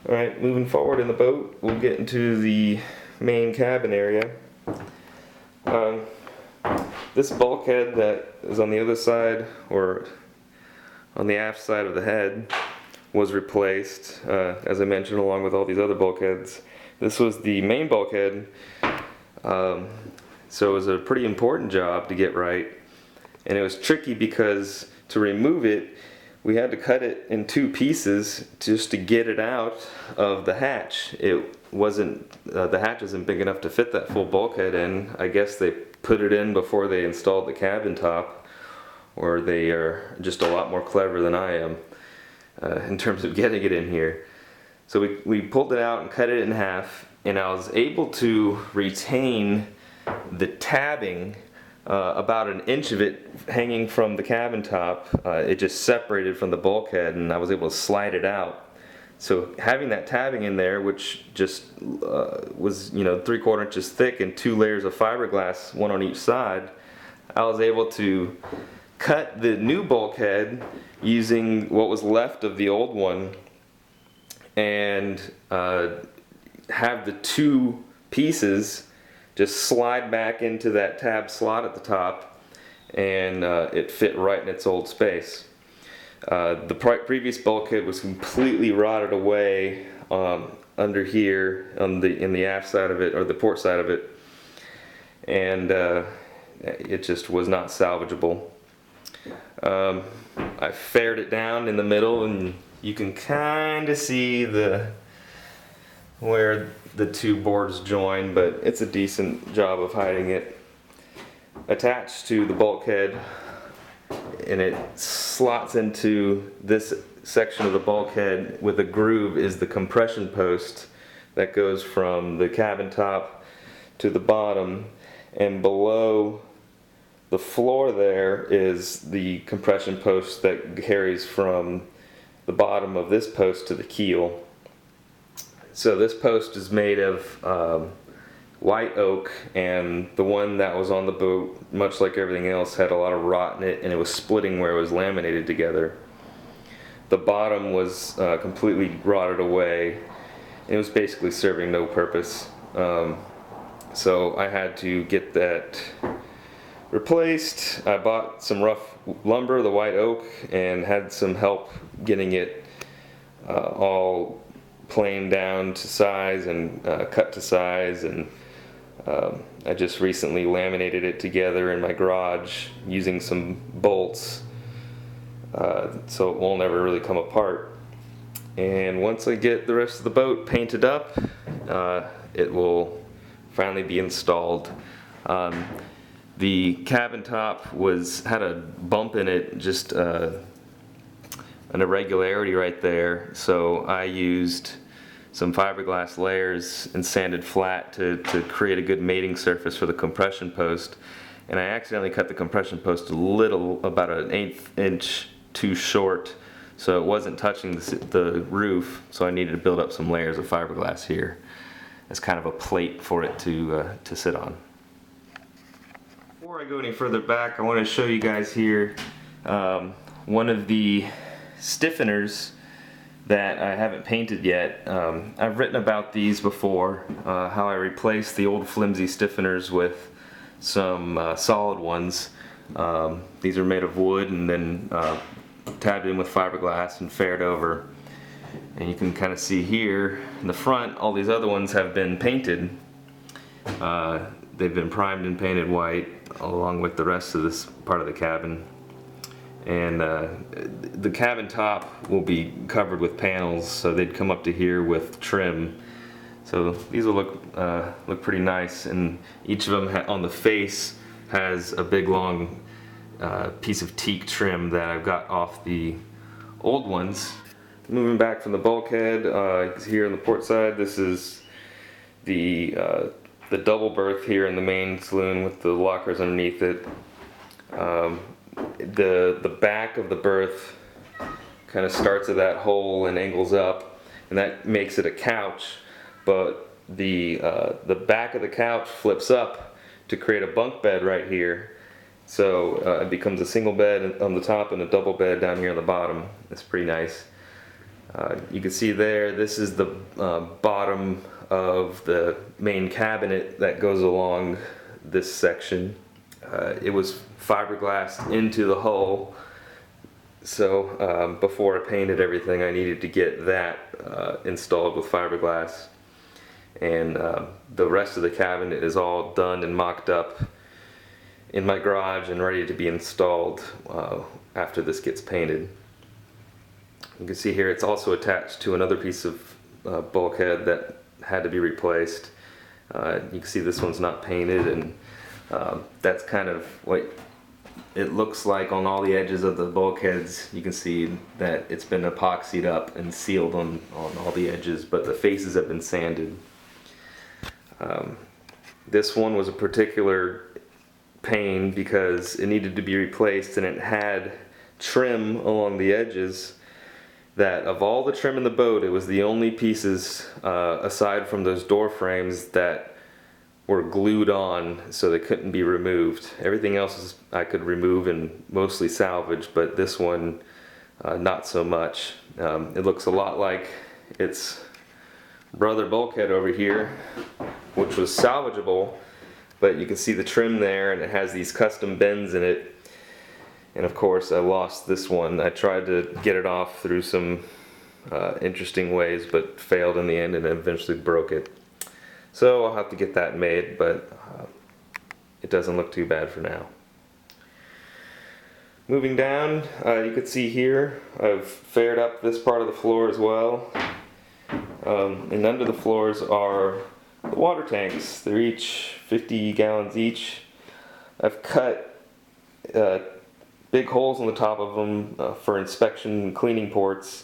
Alright, moving forward in the boat, we'll get into the main cabin area. Um, this bulkhead that is on the other side, or on the aft side of the head, was replaced, as I mentioned, along with all these other bulkheads. This was the main bulkhead, so it was a pretty important job to get right. And it was tricky because to remove it, we had to cut it in two pieces just to get it out of the hatch. It wasn't, the hatch isn't big enough to fit that full bulkhead in. I guess they put it in before they installed the cabin top, or they are just a lot more clever than I am in terms of getting it in here. So we pulled it out and cut it in half, and I was able to retain the tabbing, about an inch of it hanging from the cabin top. It just separated from the bulkhead, and I was able to slide it out. So having that tabbing in there, which just was 3/4 inches thick and 2 layers of fiberglass, one on each side, I was able to cut the new bulkhead using what was left of the old one, and have the two pieces just slide back into that tab slot at the top, and it fit right in its old space. The previous bulkhead was completely rotted away under here on in the aft side of it, or the port side of it, and it just was not salvageable. I faired it down in the middle, and you can kind of see where the two boards join, but it's a decent job of hiding it. Attached to the bulkhead, and it slots into this section of the bulkhead with a groove, is the compression post that goes from the cabin top to the bottom, and below the floor there is the compression post that carries from the bottom of this post to the keel. So this post is made of white oak, and the one that was on the boat, much like everything else, had a lot of rot in it, and it was splitting where it was laminated together. The bottom was completely rotted away. It was basically serving no purpose. So I had to get that replaced. I bought some rough lumber, the white oak, and had some help getting it all planed down to size and cut to size, and I just recently laminated it together in my garage using some bolts, so it won't ever really come apart. And once I get the rest of the boat painted up, it will finally be installed. The cabin top had a bump in it, just an irregularity right there, so I used some fiberglass layers and sanded flat to create a good mating surface for the compression post. And I accidentally cut the compression post about an 1/8 inch too short, so it wasn't touching the roof, so I needed to build up some layers of fiberglass here as kind of a plate for it to sit on. Before I go any further back, I want to show you guys here one of the stiffeners that I haven't painted yet. I've written about these before, how I replaced the old flimsy stiffeners with some solid ones. These are made of wood and then tabbed in with fiberglass and faired over. And you can kind of see here in the front, all these other ones have been painted. They've been primed and painted white along with the rest of this part of the cabin. And the cabin top will be covered with panels, so they'd come up to here with trim. So these will look pretty nice, and each of them on the face has a big long piece of teak trim that I've got off the old ones. Moving back from the bulkhead, here on the port side, this is the double berth here in the main saloon with the lockers underneath it. The back of the berth kind of starts at that hole and angles up, and that makes it a couch, but the back of the couch flips up to create a bunk bed right here. So it becomes a single bed on the top and a double bed down here on the bottom. It's pretty nice. You can see there, this is the bottom of the main cabinet that goes along this section. It was fiberglassed into the hull, so before I painted everything I needed to get that installed with fiberglass. And the rest of the cabinet is all done and mocked up in my garage and ready to be installed after this gets painted. You can see here it's also attached to another piece of bulkhead that had to be replaced. You can see this one's not painted, and that's kind of what it looks like on all the edges of the bulkheads. You can see that it's been epoxied up and sealed on all the edges, but the faces have been sanded. This one was a particular pain because it needed to be replaced, and it had trim along the edges that, of all the trim in the boat, it was the only pieces aside from those door frames that were glued on, so they couldn't be removed. Everything else I could remove and mostly salvage, but this one not so much. It looks a lot like its brother bulkhead over here, which was salvageable, but you can see the trim there, and it has these custom bends in it. And of course I lost this one. I tried to get it off through some interesting ways, but failed in the end and eventually broke it. So I'll have to get that made, but it doesn't look too bad for now. Moving down, you can see here I've faired up this part of the floor as well. And under the floors are the water tanks. They're each 50 gallons each. I've cut big holes on the top of them for inspection and cleaning ports,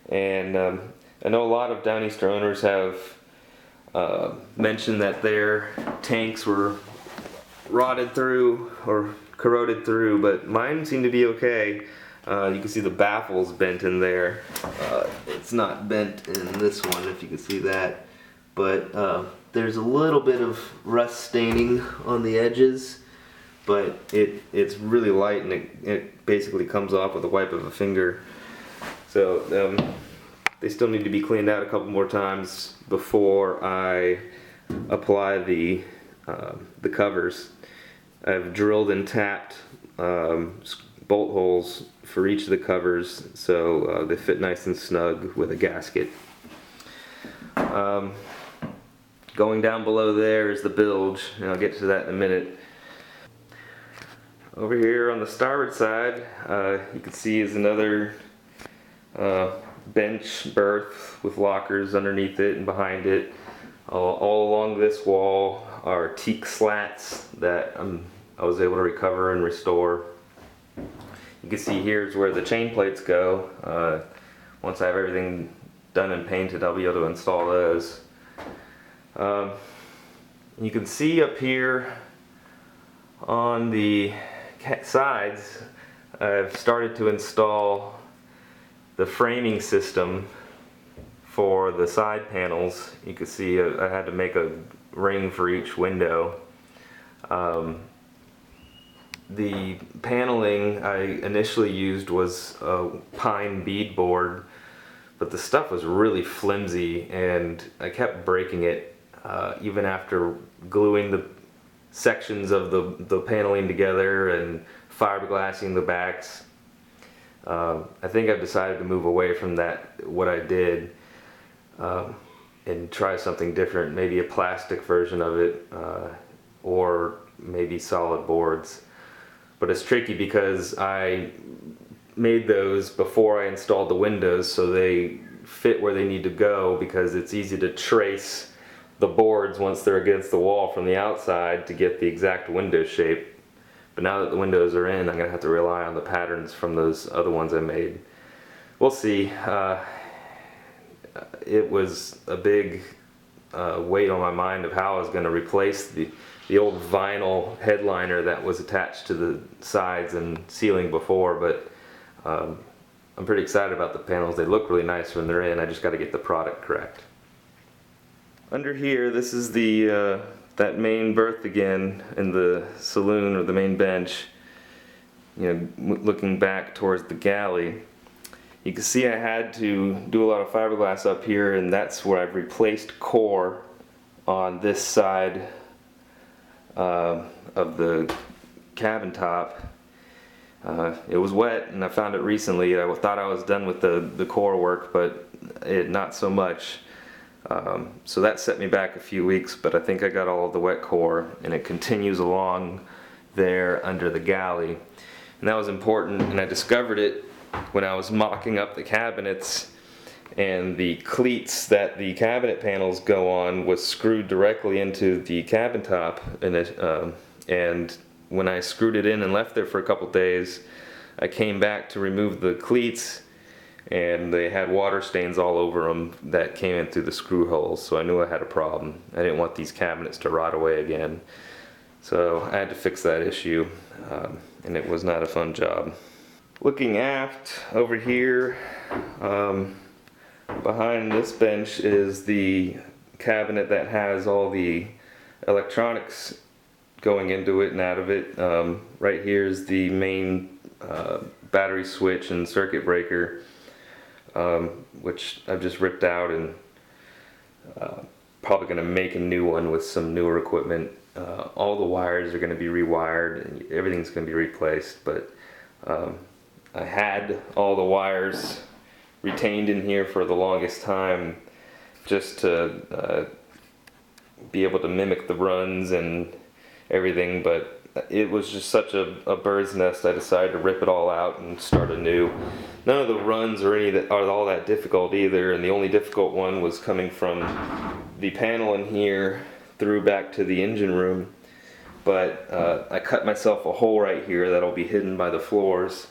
and I know a lot of Downeaster owners have mentioned that their tanks were rotted through or corroded through, but mine seem to be okay. You can see the baffle's bent in there. It's not bent in this one, if you can see that, but there's a little bit of rust staining on the edges, but it's really light, and it basically comes off with a wipe of a finger. So they still need to be cleaned out a couple more times before I apply the covers. I've drilled and tapped bolt holes for each of the covers, so they fit nice and snug with a gasket. Going down below there is the bilge, and I'll get to that in a minute. Over here on the starboard side, you can see is another bench berth with lockers underneath it and behind it. All along this wall are teak slats that I was able to recover and restore. You can see here's where the chain plates go. Once I have everything done and painted, I'll be able to install those. You can see up here on the sides, I've started to install the framing system for the side panels. You can see I had to make a ring for each window. The paneling I initially used was a pine beadboard, but the stuff was really flimsy and I kept breaking it even after gluing the sections of the paneling together and fiberglassing the backs. I think I've decided to move away from what I did, and try something different, maybe a plastic version of it, or maybe solid boards. But it's tricky because I made those before I installed the windows, so they fit where they need to go, because it's easy to trace the boards once they're against the wall from the outside to get the exact window shape. But now that the windows are in, I'm going to have to rely on the patterns from those other ones I made. We'll see. It was a big weight on my mind of how I was going to replace the old vinyl headliner that was attached to the sides and ceiling before, but I'm pretty excited about the panels. They look really nice when they're in. I just got to get the product correct. Under here, this is the that main berth again in the saloon, or the main bench, you know, looking back towards the galley. You can see I had to do a lot of fiberglass up here, and that's where I've replaced core on this side of the cabin top. It was wet, and I found it recently. I thought I was done with the core work, but not so much. So that set me back a few weeks, but I think I got all of the wet core, and it continues along there under the galley. And that was important, and I discovered it when I was mocking up the cabinets, and the cleats that the cabinet panels go on was screwed directly into the cabin top, and when I screwed it in and left there for a couple days, I came back to remove the cleats, and they had water stains all over them that came in through the screw holes, so I knew I had a problem. I didn't want these cabinets to rot away again. So I had to fix that issue, and it was not a fun job. Looking aft, over here, behind this bench is the cabinet that has all the electronics going into it and out of it. Right here is the main battery switch and circuit breaker, which I've just ripped out, and probably going to make a new one with some newer equipment. All the wires are going to be rewired and everything's going to be replaced, but I had all the wires retained in here for the longest time just to be able to mimic the runs and everything, but it was just such a bird's nest. I decided to rip it all out and start anew. None of the runs or any that are all that difficult either, and the only difficult one was coming from the panel in here through back to the engine room. But I cut myself a hole right here that'll be hidden by the floors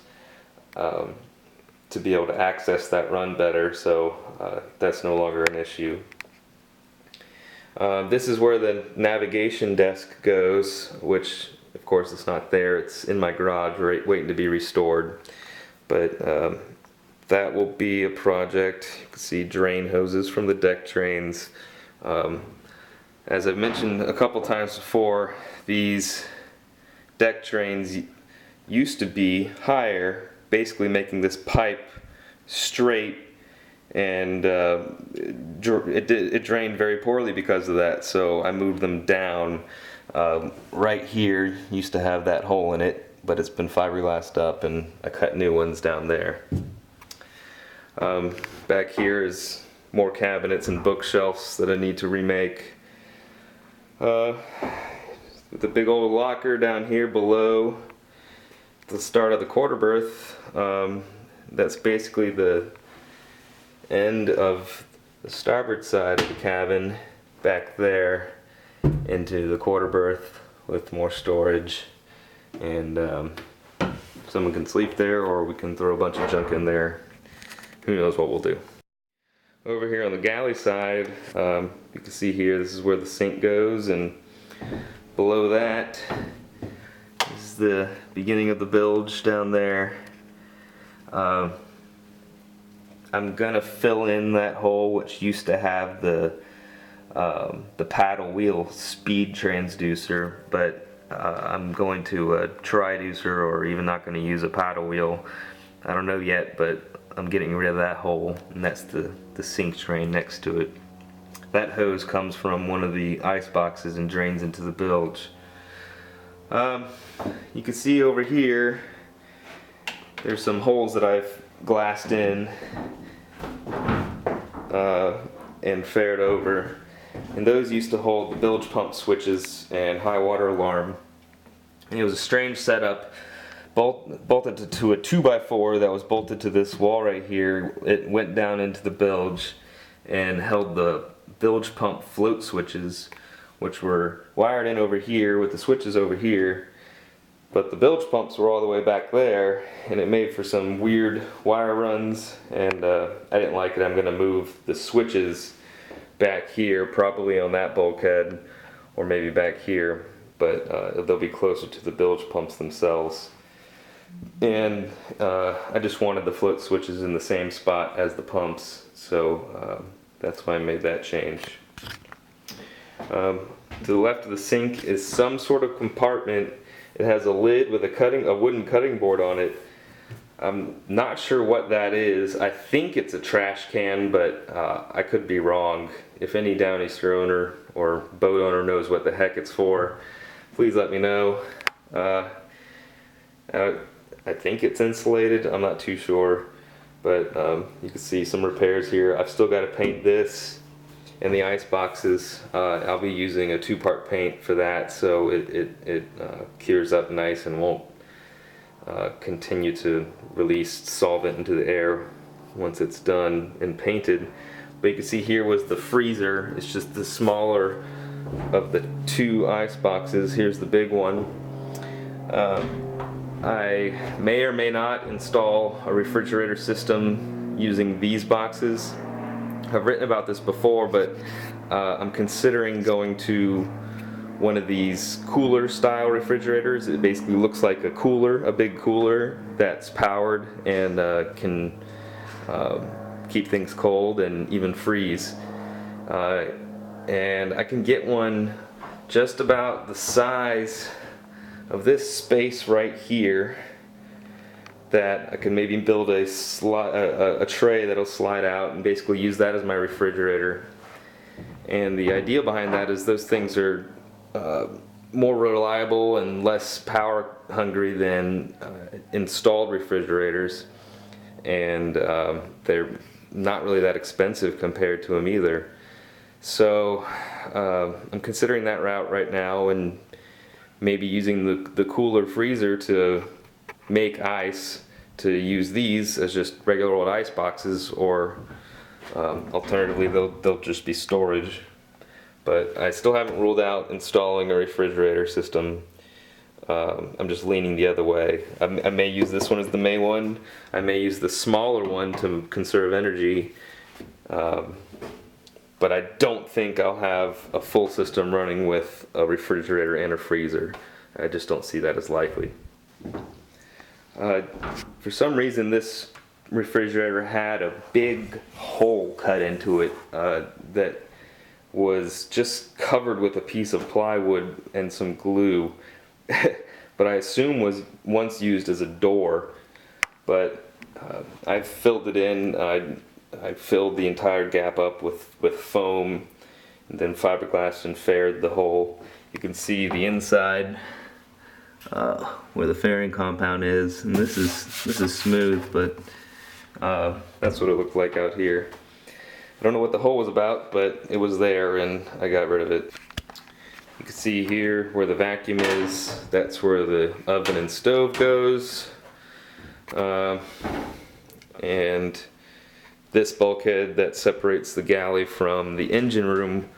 to be able to access that run better, so that's no longer an issue. This is where the navigation desk goes, which of course it's not there. It's in my garage waiting to be restored, but that will be a project. You can see drain hoses from the deck trains. As I've mentioned a couple times before, these deck trains used to be higher, basically making this pipe straight, and it drained very poorly because of that, so I moved them down. Right here used to have that hole in it, but it's been fiberglassed up, and I cut new ones down there. Back here is more cabinets and bookshelves that I need to remake. The big old locker down here below the start of the quarter berth, that's basically the end of the starboard side of the cabin back there into the quarter berth with more storage, and someone can sleep there, or we can throw a bunch of junk in there. Who knows what we'll do. Over here on the galley side, you can see here, this is where the sink goes, and below that is the beginning of the bilge down there. I'm gonna fill in that hole, which used to have the paddle wheel speed transducer, but I'm going to a triducer, or even not going to use a paddle wheel. I don't know yet, but I'm getting rid of that hole, and that's the sink drain next to it. That hose comes from one of the ice boxes and drains into the bilge. You can see over here there's some holes that I've glassed in and faired over, and those used to hold the bilge pump switches and high water alarm. And it was a strange setup, bolted to a 2x4 that was bolted to this wall right here. It went down into the bilge and held the bilge pump float switches, which were wired in over here with the switches over here, but the bilge pumps were all the way back there, and it made for some weird wire runs, and I didn't like it. I'm going to move the switches back here, probably on that bulkhead, or maybe back here, but they'll be closer to the bilge pumps themselves. And I just wanted the float switches in the same spot as the pumps, so that's why I made that change. To the left of the sink is some sort of compartment. It has a lid with a wooden cutting board on it. I'm not sure what that is. I think it's a trash can, but I could be wrong. If any Downeaster owner or boat owner knows what the heck it's for, please let me know. I think it's insulated, I'm not too sure, but you can see some repairs here. I've still got to paint this and the ice boxes. I'll be using a 2-part paint for that, so it cures up nice and won't continue to release solvent into the air once it's done and painted. But you can see here was the freezer. It's just the smaller of the 2 ice boxes. Here's the big one. I may or may not install a refrigerator system using these boxes. I've written about this before, but I'm considering going to one of these cooler style refrigerators. It basically looks like a cooler, a big cooler that's powered and can keep things cold and even freeze. And I can get one just about the size of this space right here, that I can maybe build a tray that'll slide out and basically use that as my refrigerator. And the idea behind that is those things are more reliable and less power hungry than installed refrigerators, and they're not really that expensive compared to them either. So I'm considering that route right now, and maybe using the cooler freezer to make ice, to use these as just regular old ice boxes, or alternatively they'll just be storage. But I still haven't ruled out installing a refrigerator system. I'm just leaning the other way. I may use this one as the main one. I may use the smaller one to conserve energy. But I don't think I'll have a full system running with a refrigerator and a freezer. I just don't see that as likely. For some reason, this refrigerator had a big hole cut into it that was just covered with a piece of plywood and some glue, but I assume was once used as a door. But I filled it in. I filled the entire gap up with foam, and then fiberglass and faired the hole. You can see the inside where the fairing compound is, and this is smooth, but that's what it looked like out here. I don't know what the hole was about, but it was there and I got rid of it. You can see here where the vacuum is. That's where the oven and stove goes. And this bulkhead that separates the galley from the engine room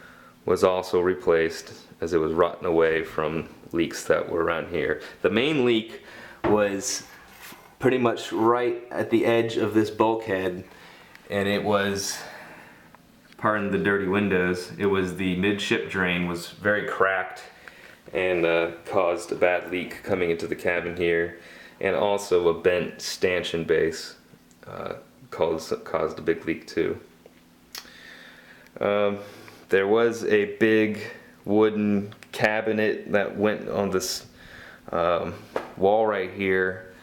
was also replaced, as it was rotting away from leaks that were around here. The main leak was pretty much right at the edge of this bulkhead, and it was, pardon the dirty windows, it was the midship drain was very cracked and caused a bad leak coming into the cabin here, and also a bent stanchion base caused a big leak too. There was a big wooden cabinet that went on this wall right here.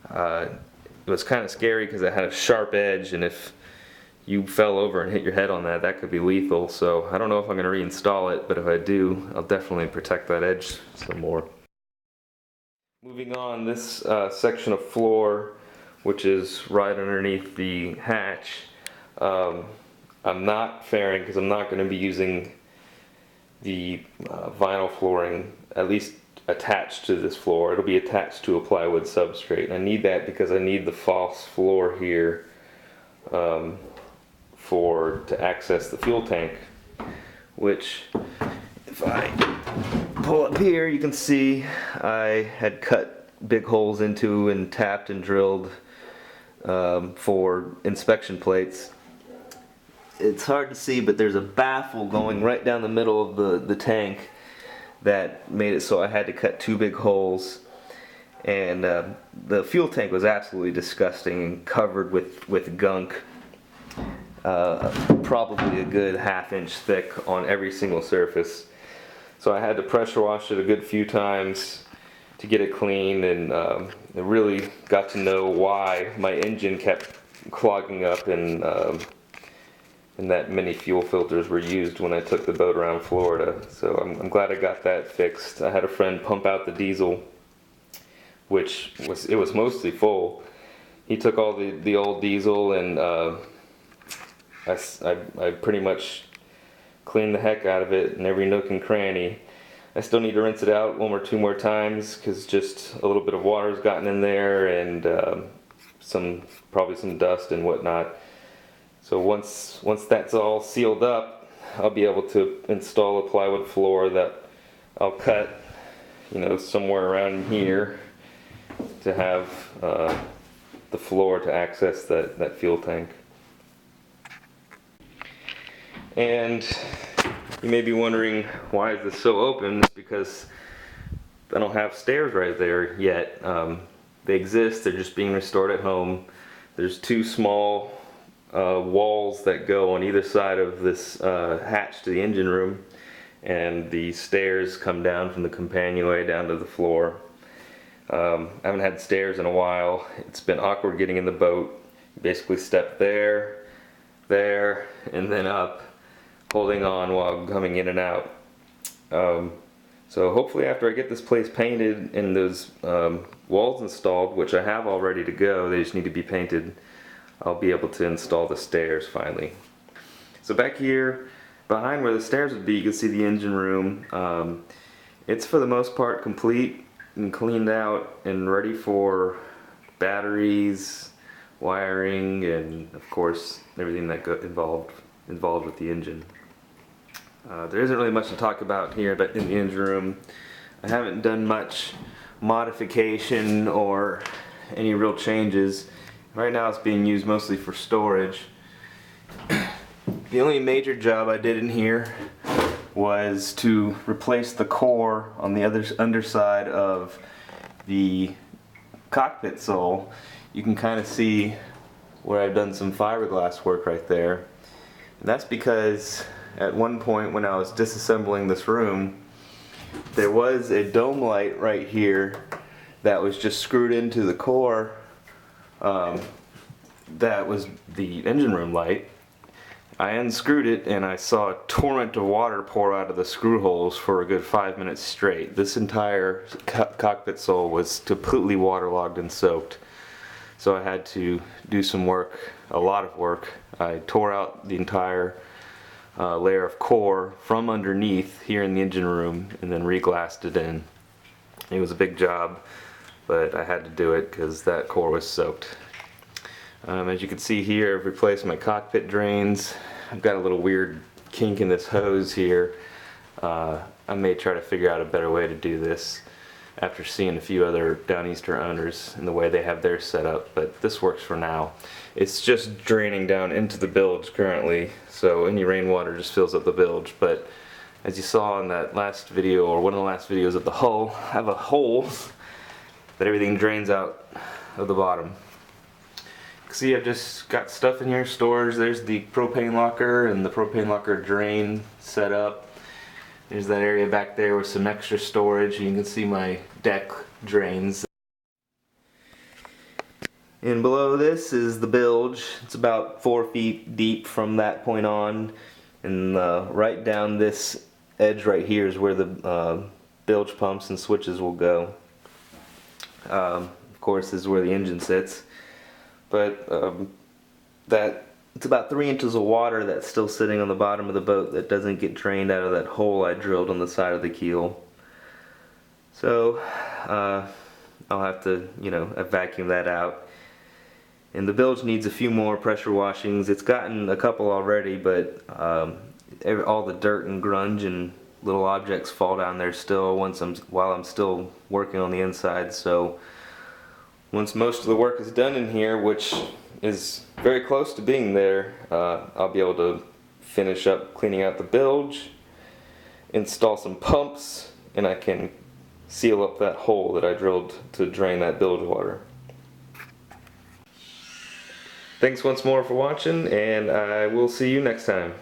It was kind of scary because it had a sharp edge, and if you fell over and hit your head on that, that could be lethal. So I don't know if I'm going to reinstall it, but if I do, I'll definitely protect that edge some more. Moving on, this section of floor, which is right underneath the hatch, I'm not fairing because I'm not going to be using the vinyl flooring, at least attached to this floor. It'll be attached to a plywood substrate. And I need that because I need the false floor here to access the fuel tank, which, if I pull up here, you can see I had cut big holes into and tapped and drilled for inspection plates. It's hard to see, but there's a baffle going right down the middle of the tank that made it so I had to cut 2 big holes. And the fuel tank was absolutely disgusting and covered with gunk, probably a good 1/2 inch thick on every single surface. So I had to pressure wash it a good few times to get it clean, and I really got to know why my engine kept clogging up, and that many fuel filters were used when I took the boat around Florida. So I'm glad I got that fixed. I had a friend pump out the diesel, which was mostly full. He took all the old diesel, and I pretty much cleaned the heck out of it in every nook and cranny. I still need to rinse it out one or two more times because just a little bit of water's gotten in there, and probably some dust and whatnot. So once that's all sealed up, I'll be able to install a plywood floor that I'll cut, somewhere around here to have the floor to access that fuel tank. And you may be wondering, why is this so open? It's because I don't have stairs right there yet. They exist, they're just being restored at home. There's two small walls that go on either side of this hatch to the engine room, and the stairs come down from the companionway down to the floor. I haven't had stairs in a while. It's been awkward getting in the boat. You basically step there, and then up, holding on while coming in and out. So hopefully after I get this place painted and those walls installed, which I have all ready to go, they just need to be painted, I'll be able to install the stairs finally. So back here, behind where the stairs would be, you can see the engine room. It's for the most part complete and cleaned out and ready for batteries, wiring, and of course everything that got involved with the engine. There isn't really much to talk about here, but in the engine room, I haven't done much modification or any real changes. Right now it's being used mostly for storage. The only major job I did in here was to replace the core on the underside of the cockpit sole. You can kind of see where I've done some fiberglass work right there. And that's because at one point when I was disassembling this room, there was a dome light right here that was just screwed into the core. That was the engine room light. I unscrewed it and I saw a torrent of water pour out of the screw holes for a good 5 minutes straight. This entire cockpit sole was completely waterlogged and soaked. So I had to do some work, a lot of work. I tore out the entire layer of core from underneath here in the engine room and then re-glassed it in. It was a big job, but I had to do it because that core was soaked. As you can see here, I've replaced my cockpit drains. I've got a little weird kink in this hose here. I may try to figure out a better way to do this after seeing a few other Downeaster owners and the way they have theirs set up, but this works for now. It's just draining down into the bilge currently, so any rainwater just fills up the bilge. But as you saw in that last video, or one of the last videos of the hull, I have a hole that everything drains out of the bottom. See, I've just got stuff in here, storage. There's the propane locker and the propane locker drain set up. There's that area back there with some extra storage. You can see my deck drains. And below this is the bilge. It's about 4 feet deep from that point on. And right down this edge right here is where the bilge pumps and switches will go. Of course, this is where the engine sits. But it's about 3 inches of water that's still sitting on the bottom of the boat that doesn't get drained out of that hole I drilled on the side of the keel. So I'll have to, vacuum that out. And the bilge needs a few more pressure washings. It's gotten a couple already, but all the dirt and grunge and little objects fall down there still while I'm still working on the inside. So once most of the work is done in here, which is very close to being there, I'll be able to finish up cleaning out the bilge, install some pumps, and I can seal up that hole that I drilled to drain that bilge water. Thanks once more for watching, and I will see you next time.